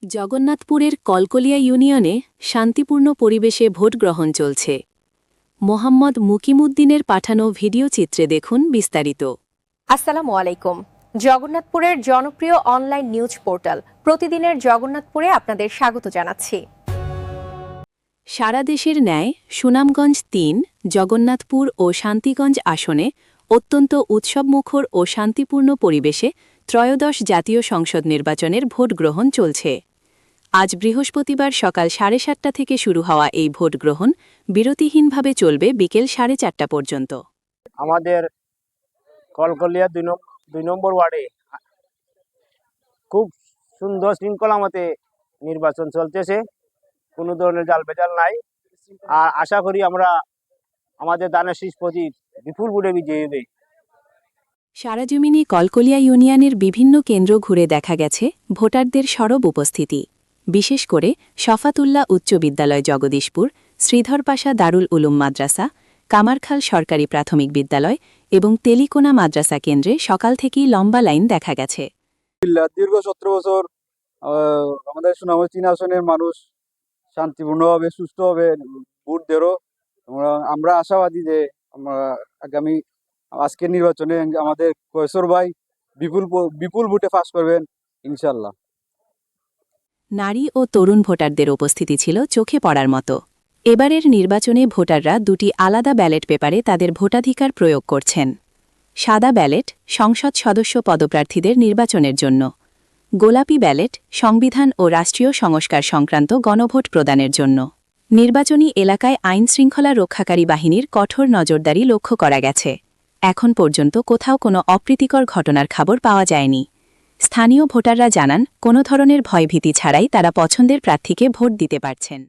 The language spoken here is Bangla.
জগন্নাথপুরের কলকলিয়া ইউনিয়নে শান্তিপূর্ণ পরিবেশে ভোট গ্রহণ চলছে। মোহাম্মদ মুকিমুদ্দিনের পাঠানো ভিডিও চিত্রে দেখুন বিস্তারিত। আসসালামু আলাইকুম। জগন্নাথপুরের জনপ্রিয় অনলাইন নিউজ পোর্টাল প্রতিদিনের জগন্নাথপুরে আপনাদের স্বাগত জানাচ্ছি। সারা দেশের ন্যায় সুনামগঞ্জ ৩, জগন্নাথপুর ও শান্তিগঞ্জ আসনে অত্যন্ত উৎসবমুখর ও শান্তিপূর্ণ পরিবেশে ত্রয়োদশ জাতীয় সংসদ নির্বাচনের ভোট গ্রহণ চলছে। আজ বৃহস্পতিবার সকাল 7:30 থেকে শুরু হওয়া এই ভোট গ্রহণ বিরতিহীনভাবে চলবে বিকেল 4:30 পর্যন্ত। আমাদের কলকলিয়া ২ নম্বর ওয়ার্ডে খুব সুন্দর শৃঙ্খলা মতে নির্বাচন চলতেছে, কোনো ধরনের জাল-বেজাল নাই। আর আশা করি আমরা আমাদের দানের শীষ প্রতীক বিপুল ভোটে বিজয়ী হবে। সারাজমিনে কলকলিয়া ইউনিয়নের বিভিন্ন কেন্দ্র ঘুরে দেখা গেছে ভোটারদের সরব উপস্থিতি। বিশেষ করে শফাতুল্লাহ উচ্চ বিদ্যালয় জগদীশপুর, শ্রীধরপাশা দারুল উলুম মাদ্রাসা, কামারখাল সরকারি প্রাথমিক বিদ্যালয় এবং তেলিকোনা মাদ্রাসা কেন্দ্রে সকাল থেকেই লম্বা লাইন দেখা গেছে। দীর্ঘ 17 বছর আমাদের সুনামগঞ্জ ৩ আসনের মানুষ শান্তিপূর্ণভাবে সুষ্ঠুভাবে ভোট দেরো। আমরা আশাবাদী যে আমরা আগামী আজকের নির্বাচনে আমাদের কৈশোর ভাই বিপুল ভোটে পাস করবেন ইনশাল্লাহ। নারী ও তরুণ ভোটারদের উপস্থিতি ছিল চোখে পড়ার মতো। এবারের নির্বাচনে ভোটাররা দুটি আলাদা ব্যালট পেপারে তাদের ভোটাধিকার প্রয়োগ করছেন। সাদা ব্যালট সংসদ সদস্য পদপ্রার্থীদের নির্বাচনের জন্য, গোলাপি ব্যালট সংবিধান ও রাষ্ট্রীয় সংস্কার সংক্রান্ত গণভোট প্রদানের জন্য। নির্বাচনী এলাকায় আইন শৃঙ্খলা রক্ষাকারী বাহিনীর কঠোর নজরদারি লক্ষ্য করা গেছে। এখন পর্যন্ত কোথাও কোনো অপ্রীতিকর ঘটনার খবর পাওয়া যায়নি। স্থানীয় ভোটাররা জানান, কোনো ধরনের ভয়ভীতি ছাড়াই তারা পছন্দের প্রার্থীকে ভোট দিতে পারছেন।